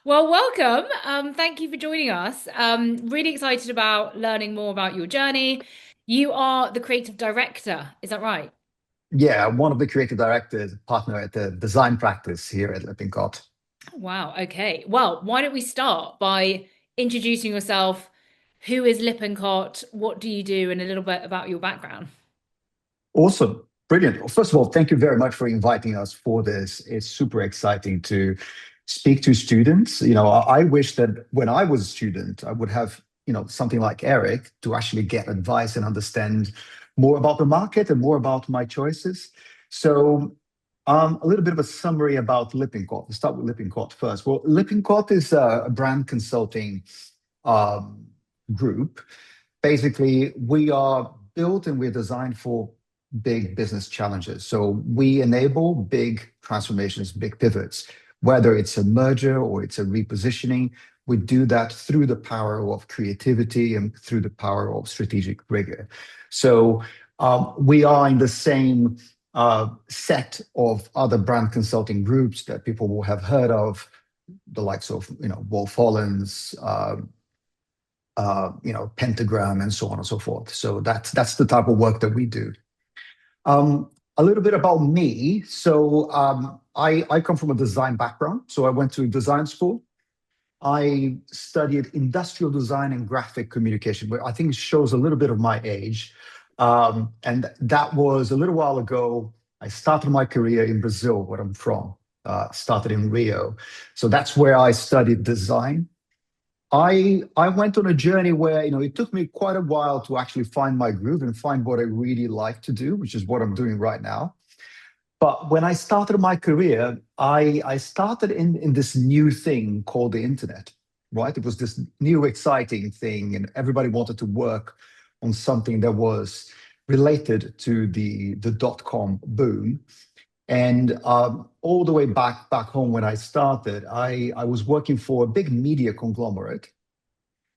Well, welcome. Thank you for joining us. Really excited about learning more about your journey. You are the creative director, is that right? Yeah, one of the creative directors, partner at the design practice here at Lippincott. Wow, okay. Well, why don't we start by introducing yourself? Who is Lippincott? What do you do? And a little bit about your background. Awesome. Brilliant. Well, first of all, thank you very much for inviting us for this. It's super exciting to speak to students. I wish that when I was a student, I would have, something like Eric to actually get advice and understand more about the market and more about my choices. So, a little bit of a summary about Lippincott. Let's start with Lippincott first. Well, Lippincott is a brand consulting um, group. Basically, we are built and we're designed for big business challenges. So we enable big transformations, big pivots, whether it's a merger or it's a repositioning. We do that through the power of creativity and through the power of strategic rigor. So we are in the same set of other brand consulting groups that people will have heard of, the likes of Wolf Hollands, Pentagram, and so on and so forth. So that's the type of work that we do. A little bit about me. So I come from a design background. So I went to design school. I studied industrial design and graphic communication, but I think it shows a little bit of my age. And that was a little while ago. I started my career in Brazil, where I'm from. Started in Rio. So that's where I studied design. I went on a journey where it took me quite a while to actually find my groove and find what I really like to do, which is what I'm doing right now. But when I started my career, I started in this new thing called the internet, right? It was this new exciting thing, and everybody wanted to work on something that was related to the dot-com boom. And all the way back home when I started, I was working for a big media conglomerate.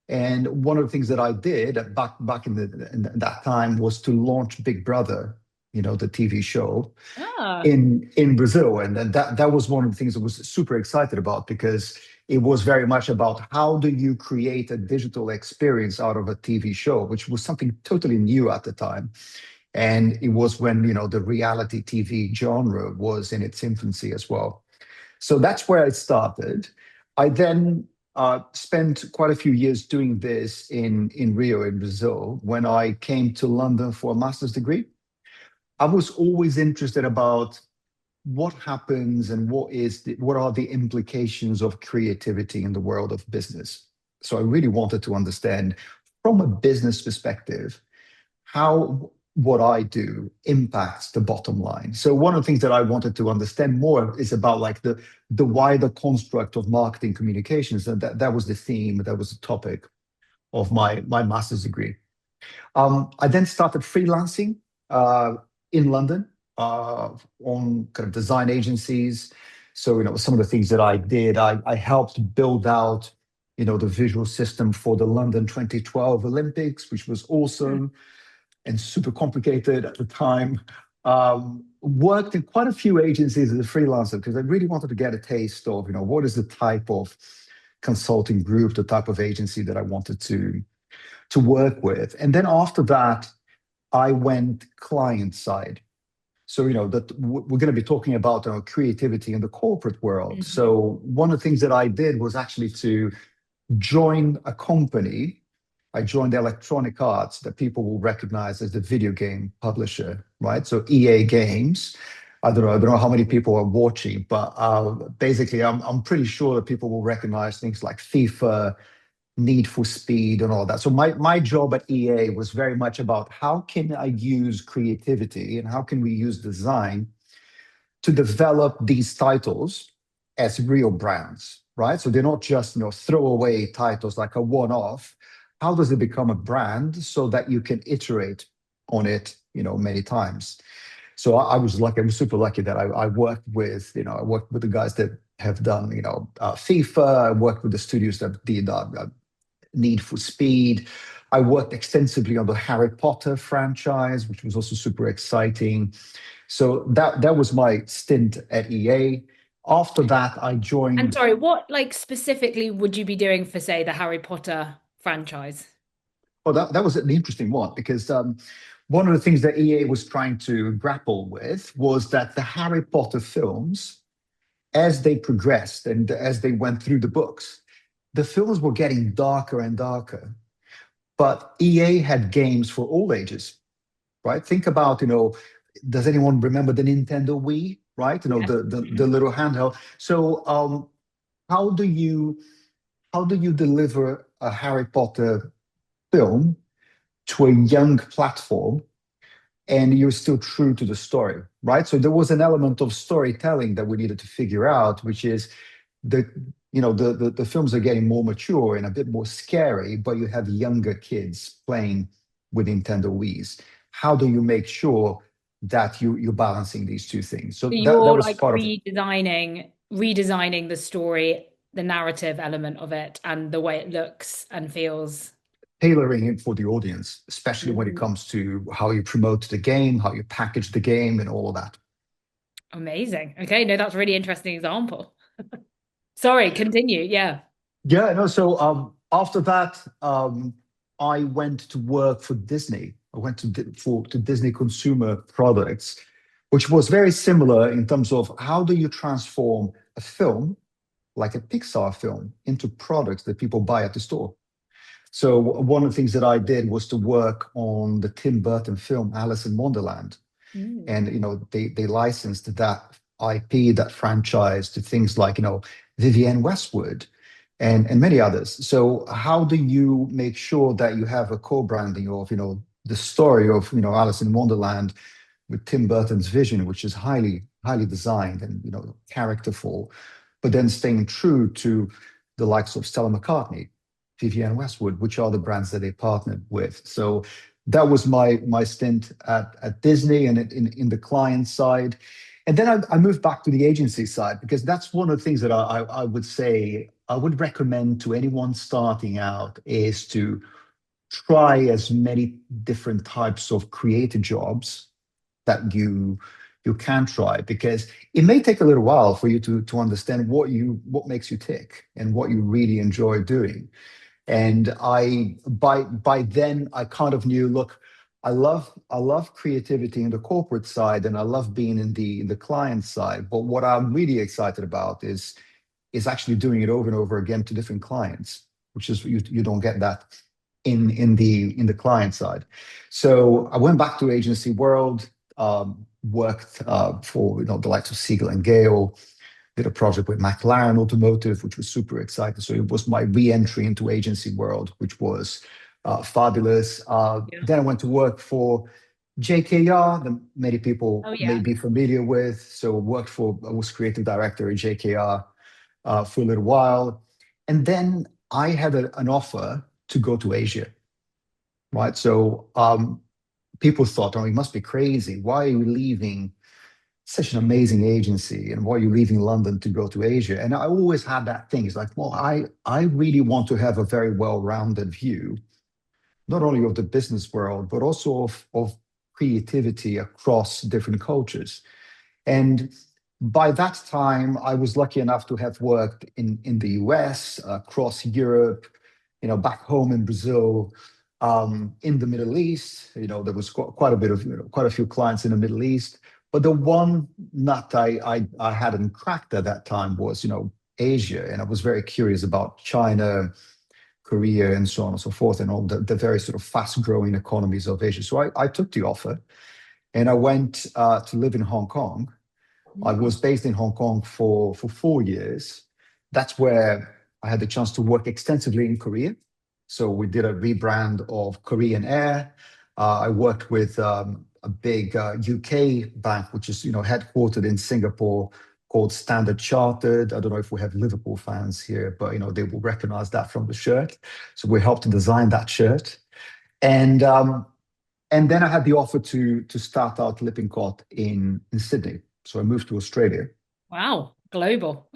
And one of the things that I did back in that time was to launch Big Brother, the TV show Ah, in Brazil. And then that was one of the things I was super excited about because it was very much about how do you create a digital experience out of a TV show, which was something totally new at the time. And it was when, the reality TV genre was in its infancy as well. So that's where I started. I then spent quite a few years doing this in Rio, in Brazil. When I came to London for a master's degree, I was always interested about what happens and what are the implications of creativity in the world of business. So I really wanted to understand from a business perspective how what I do impacts the bottom line. So one of the things that I wanted to understand more is about like the wider construct of marketing communications, and that was the theme, that was the topic of my master's degree. I then started freelancing uh, in London on kind of design agencies. So some of the things that I did, I helped build out the visual system for the London 2012 Olympics, which was awesome and super complicated at the time. Worked in quite a few agencies as a freelancer because I really wanted to get a taste of, what is the type of consulting group, the type of agency that I wanted to work with. And then after that, I went client side. So, that we're going to be talking about creativity in the corporate world. mhm. So one of the things that I did was actually to join a company. I joined Electronic Arts that people will recognize as the video game publisher, right? So EA Games. I don't know how many people are watching, but basically, I'm pretty sure that people will recognize things like FIFA, Need for Speed, and all that. So my job at EA was very much about how can I use creativity and how can we use design to develop these titles as real brands, right? So they're not just throwaway titles like a one-off. How does it become a brand so that you can iterate on it, many times? So I was lucky. I was super lucky that I worked with, I worked with the guys that have done, FIFA. I worked with the studios that did Need for Speed. I worked extensively on the Harry Potter franchise, which was also super exciting. So that was my stint at EA. After that, I And joined. sorry, what like specifically would you be doing for, say, the Harry Potter franchise? Oh, that was an interesting one because one of the things that EA was trying to grapple with was that the Harry Potter films, as they progressed and as they went through the books, the films were getting darker and darker. But EA had games for all ages, right? Think about, does anyone remember the Nintendo Wii, right? Yeah. The little handheld. So how do you how do you deliver a Harry Potter film to a young platform and you're still true to the story, right? So there was an element of storytelling that we needed to figure out, which is the the films are getting more mature and a bit more scary, but you have younger kids playing with Nintendo Wii's. How do you make sure that you're balancing these two things? So So that you're was like part of it. redesigning the story, the narrative element of it, and the way it looks and feels. Tailoring it for the audience, especially when it Ooh, comes to how you promote the game, how you package the game, and all of that. amazing. Okay, no, that's a really interesting example. Sorry, continue. Yeah. Yeah, no. So after that, I went to work for Disney. I went to Disney Consumer Products, which was very similar in terms of how do you transform a film like a Pixar film into products that people buy at the store. So one of the things that I did was to work on the Tim Burton film Alice in Wonderland, Mm. and they licensed that IP, that franchise, to things like Vivienne Westwood and many others. So how do you make sure that you have a co-branding of the story of Alice in Wonderland with Tim Burton's vision, which is highly designed and characterful, but then staying true to the likes of Stella McCartney, Vivienne Westwood, which are the brands that they partnered with. So that was my stint at Disney and in the client side. And then I moved back to the agency side because that's one of the things that I would say I would recommend to anyone starting out is to try as many different types of creative jobs that you can try, because it may take a little while for you to understand what makes you tick and what you really enjoy doing. And I by then I kind of knew, look, I love creativity in the corporate side and I love being in the client side, but what I'm really excited about is actually doing it over and over again to different clients, which is you don't get that in the client side. So I went back to agency world, worked for the likes of Siegel and Gale, did a project with McLaren Automotive, which was super exciting. So it was my re-entry into agency world, which was fabulous. Yeah. Then I went to work for JKR, that many people Oh may yeah. be familiar with. So I was creative director at JKR for a little while. And then I had an offer to go to Asia, right? So people thought, oh, you must be crazy. Why are you leaving such an amazing agency and why are you leaving London to go to Asia? And I always had that thing. It's like, well, I really want to have a very well-rounded view, not only of the business world, but also of creativity across different cultures. And by that time, I was lucky enough to have worked in the US, across Europe, back home in Brazil, in the Middle East. There was quite a bit of, quite a few clients in the Middle East. But the one nut I hadn't cracked at that time was, Asia. And I was very curious about China, Korea, and so on and so forth, and all the very sort of fast growing economies of Asia. So I took the offer and I went to live in Hong Kong. I Mm. was based in Hong Kong for 4 years. That's where I had the chance to work extensively in Korea. So we did a rebrand of Korean Air. I worked with a big UK bank, which is headquartered in Singapore, called Standard Chartered. I don't know if we have Liverpool fans here, but they will recognize that from the shirt. So we helped to design that shirt, and then I had the offer to start out Lippincott in Sydney. So I moved to Australia. Wow. Global.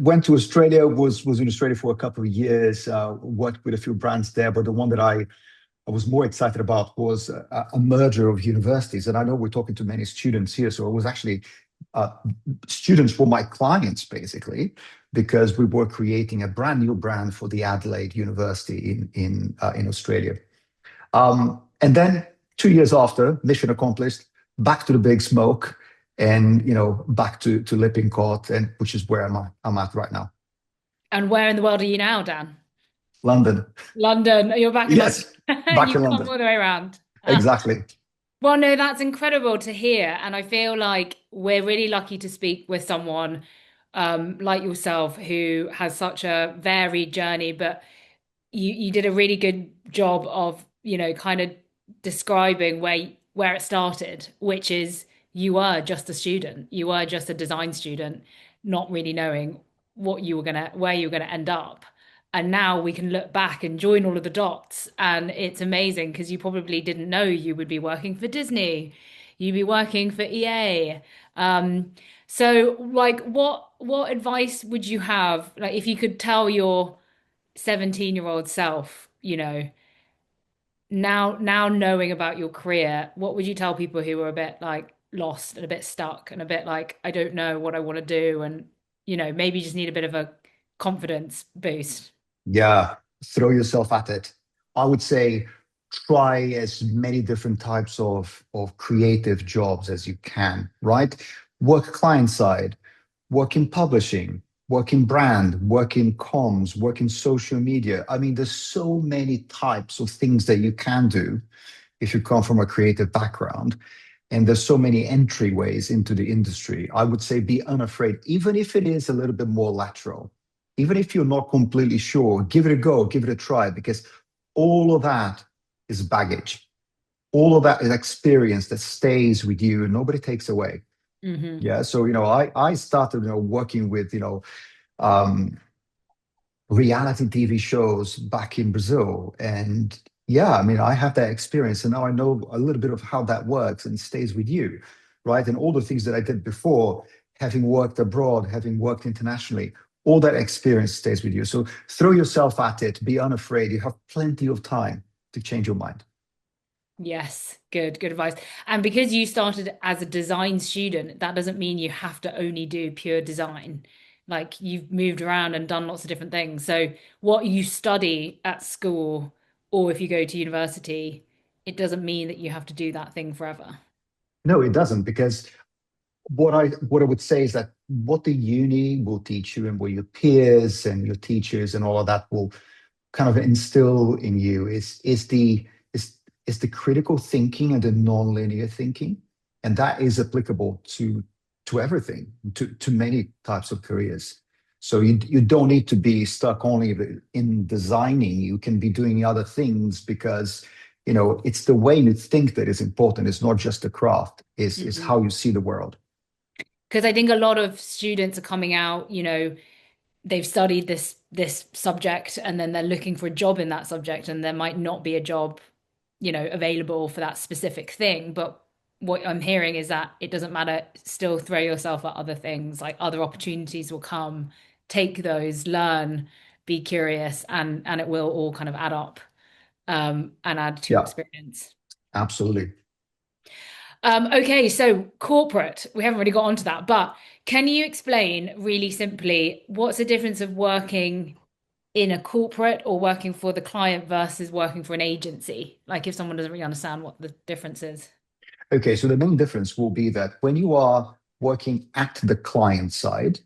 Went to Australia, was in Australia for a couple of years, worked with a few brands there, but the one that I was more excited about was a merger of universities. And I know we're talking to many students here, so I was actually students were my clients basically, because we were creating a brand new brand for the Adelaide University in Australia. And then 2 years after, mission accomplished, back to the big smoke, and back to Lippincott, and which is where I'm at right now. And where in the world are you now, Dan? London. London. You're back in London. Yes, back in You've come London. all the way around. Exactly. Well, no, that's incredible to hear. And I feel like we're really lucky to speak with someone like yourself who has such a varied journey, but you did a really good job of, kind of describing where it started, which is you were just a student. You were just a design student, not really knowing where you were gonna end up. And now we can look back and join all of the dots. And it's amazing because you probably didn't know you would be working for Disney. You'd be working for EA. So like what advice would you have? Like if you could tell your 17-year-old self, now knowing about your career, what would you tell people who were a bit like lost and a bit stuck and a bit like, I don't know what I want to do and maybe just need a bit of a confidence boost? Yeah, throw yourself at it. I would say try as many different types of creative jobs as you can, right? Work client side, work in publishing, work in brand, work in comms, work in social media. I mean, there's so many types of things that you can do if you come from a creative background. And there's so many entryways into the industry. I would say be unafraid, even if it is a little bit more lateral, even if you're not completely sure, give it a go, give it a try, because all of that is baggage. All of that is experience that stays with you and nobody takes away. Hmm. Yeah. So, I started, working with, um, reality TV shows back in Brazil. And yeah, I mean, I have that experience and now I know a little bit of how that works and stays with you, right? And all the things that I did before, having worked abroad, having worked internationally, all that experience stays with you. So throw yourself at it, be unafraid. You have plenty of time to change your mind. Yes, good advice. And because you started as a design student, that doesn't mean you have to only do pure design. Like you've moved around and done lots of different things. So what you study at school, or if you go to university, it doesn't mean that you have to do that thing forever. No, it doesn't, because what I would say is that what the uni will teach you and what your peers and your teachers and all of that will kind of instill in you is the critical thinking and the non-linear thinking, and that is applicable to everything, to many types of careers. So you don't need to be stuck only in designing. You can be doing other things because it's the way you think that is important. It's not just the craft. Is Mhm. how you see the world. Because I think a lot of students are coming out, they've studied this subject and then they're looking for a job in that subject and there might not be a job, available for that specific thing. But what I'm hearing is that it doesn't matter, still throw yourself at other things, like other opportunities will come, take those, learn, be curious, and it will all kind of add up and add to your Yeah, experience. absolutely. Okay, so corporate, we haven't really got onto that, but can you explain really simply what's the difference of working in a corporate or working for the client versus working for an agency? Like if someone doesn't really understand what the difference is. Okay, so the main difference will be that when you are working at the client side,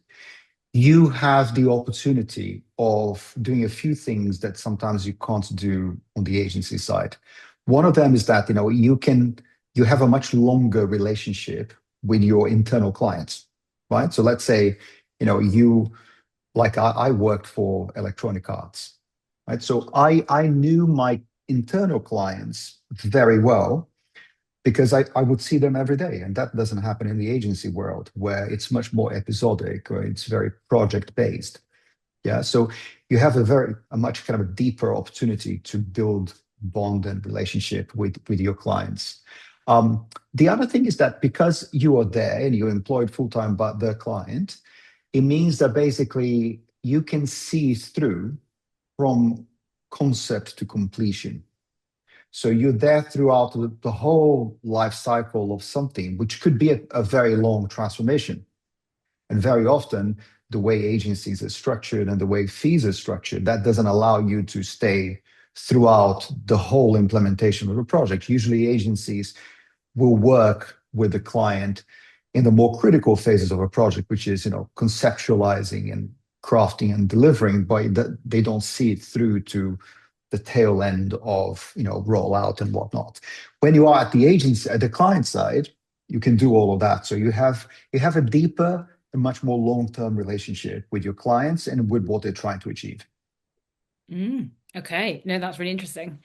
you have the opportunity of doing a few things that sometimes you can't do on the agency side. One of them is that you have a much longer relationship with your internal clients, right? So let's say you like I worked for Electronic Arts, right? So I knew my internal clients very well because I would see them every day. And that doesn't happen in the agency world where it's much more episodic or it's very project based. Yeah. So you have a much kind of a deeper opportunity to build bond and relationship with your clients. The other thing is that because you are there and you're employed full time by the client, it means that basically you can see through from concept to completion. So you're there throughout the whole life cycle of something, which could be a very long transformation. And very often, the way agencies are structured and the way fees are structured, that doesn't allow you to stay throughout the whole implementation of a project. Usually, agencies will work with the client in the more critical phases of a project, which is, conceptualizing and crafting and delivering, but they don't see it through to the tail end of, rollout and whatnot. When you are at the agency, at the client side, you can do all of that. So you have a deeper and much more long-term relationship with your clients and with what they're trying to achieve. Okay, no, that's really interesting.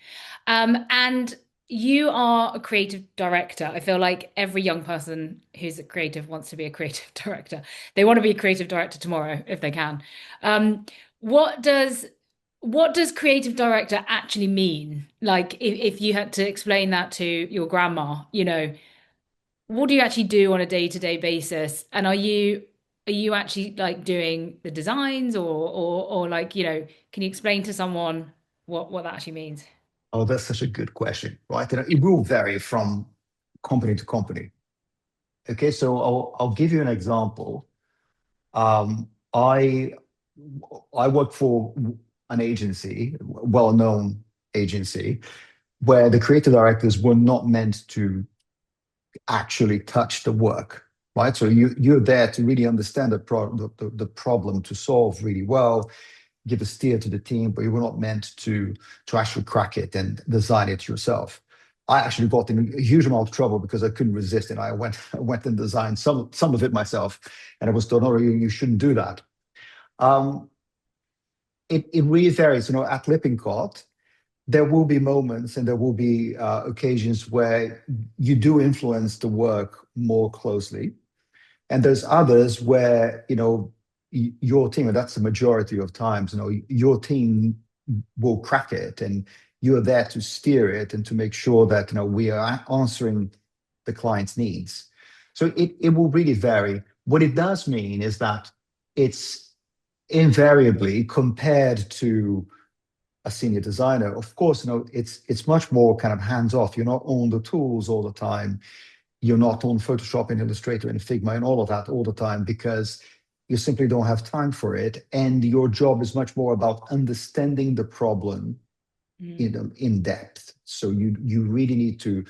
And you are a creative director. I feel like every young person who's a creative wants to be a creative director. They want to be a creative director tomorrow if they can. Um, what does what does creative director actually mean? Like, if you had to explain that to your grandma, what do you actually do on a day-to-day basis? And are you actually like doing the designs or like, can you explain to someone what that actually means? Oh, that's such a good question, right? It will vary from company to company. Okay, so I'll give you an example. Um, I I work for an agency, well-known agency, where the creative directors were not meant to actually touch the work, right? So you're there to really understand the problem to solve really well, give a steer to the team, but you were not meant to actually crack it and design it yourself. I actually got in a huge amount of trouble because I couldn't resist it. I went I went and designed some of it myself, and I was told, no, you shouldn't do that. Um, it really varies. At Lippincott, there will be moments and there will be occasions where you do influence the work more closely. And there's others where, your team, and that's the majority of times, your team will crack it and you're there to steer it and to make sure that, we are answering the client's needs. So it will really vary. What it does mean is that it's invariably compared to a senior designer. Of course, it's much more kind of hands off. You're not on the tools all the time. You're not on Photoshop and Illustrator and Figma and all of that all the time because you simply don't have time for it. And your job is much more about understanding the problem Mm. in depth. So you really need to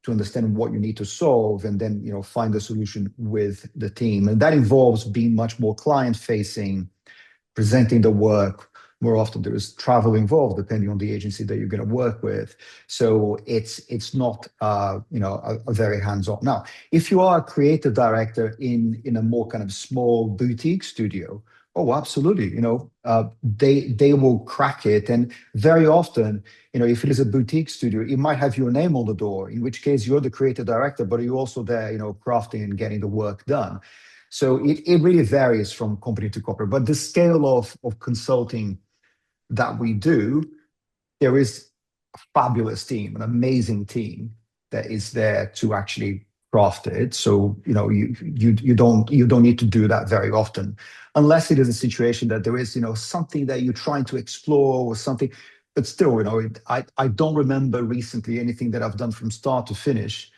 understand what you need to solve and then find a solution with the team. And that involves being much more client facing, presenting the work. More often there is travel involved depending on the agency that you're going to work with. So it's not a very hands-on. Now, if you are a creative director in a more kind of small boutique studio, oh, absolutely. They will crack it. And very often, if it is a boutique studio, it might have your name on the door, in which case you're the creative director, but you're also there, crafting and getting the work done. So it really varies from company to company. But the scale of consulting that we do, there is a fabulous team, an amazing team that is there to actually craft it. So you don't need to do that very often, unless it is a situation that there is something that you're trying to explore or something. But still, I don't remember recently anything that I've done from start to finish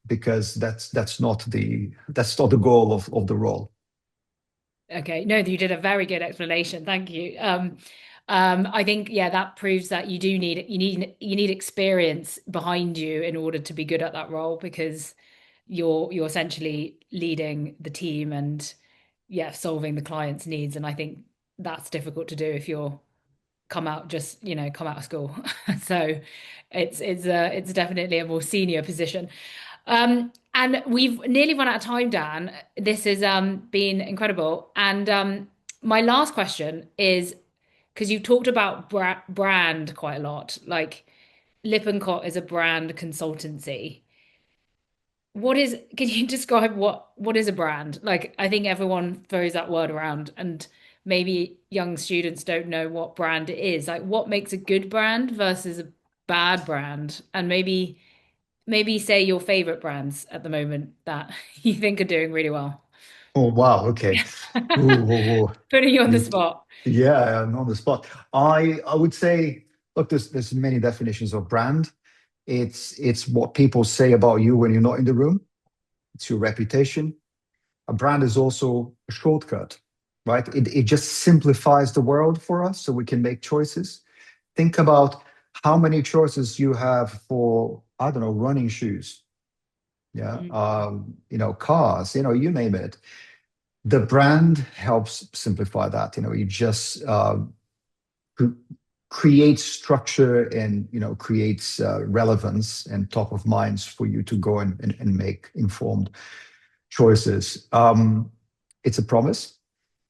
because that's not the goal of the role. Okay, no, you did a very good explanation. Thank you. I think yeah, that proves that you need experience behind you in order to be good at that role because you're essentially leading the team and yeah, solving the client's needs. And I think that's difficult to do if you're come out of school. So it's definitely a more senior position. And we've nearly run out of time, Dan. This has been incredible. And my last question is because you've talked about brand quite a lot, like Lippincott is a brand consultancy. Can you describe what is a brand? Like, I think everyone throws that word around, and maybe young students don't know what brand it is. Like, what makes a good brand versus a bad brand? And maybe say your favorite brands at the moment that you think are doing really well. Oh, wow. Okay. Ooh, ooh, ooh. Putting you on the You- spot. Yeah, I'm on the spot. I would say, look, there's many definitions of brand. It's what people say about you when you're not in the room. It's your reputation. A brand is also a shortcut, right? It just simplifies the world for us so we can make choices. Think about how many choices you have for, I don't know, running shoes, yeah, Mm. cars, you name it. The brand helps simplify that. You just cr- creates structure and creates relevance and top of minds for you to go and make informed choices. It's a promise.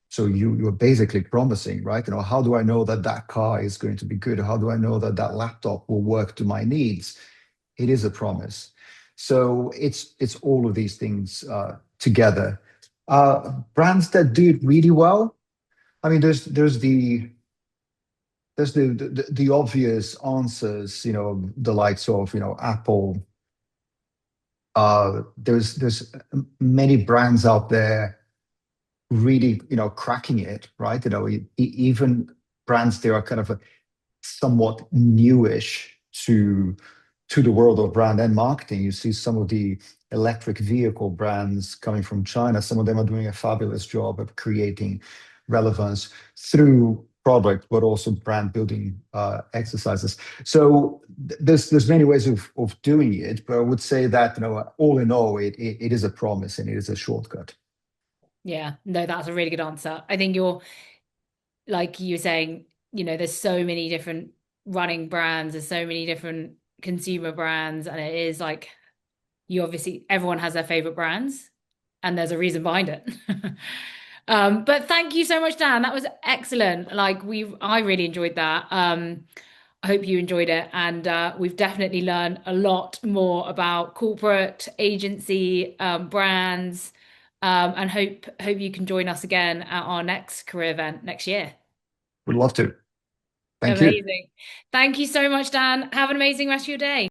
So you're basically promising, right? How do I know that that car is going to be good? How do I know that that laptop will work to my needs? It is a promise. So it's all of these things together. Brands that do it really well. I mean, there's the obvious answers. The likes of Apple. There's many brands out there really cracking it, right? Even brands they are kind of somewhat newish to the world of brand and marketing. You see some of the electric vehicle brands coming from China. Some of them are doing a fabulous job of creating relevance through product, but also brand building exercises. So there's many ways of doing it, but I would say that all in all, it is a promise and it is a shortcut. Yeah, no, that's a really good answer. I think you're like you were saying, there's so many different running brands, there's so many different consumer brands, and it is like you obviously everyone has their favorite brands, and there's a reason behind it. But thank you so much, Dan. That was excellent. I really enjoyed that. I hope you enjoyed it, and we've definitely learned a lot more about corporate agency brands, and hope you can join us again at our next career event next year. Would love to. Thank you. Amazing. Thank you so much, Dan. Have an amazing rest of your day.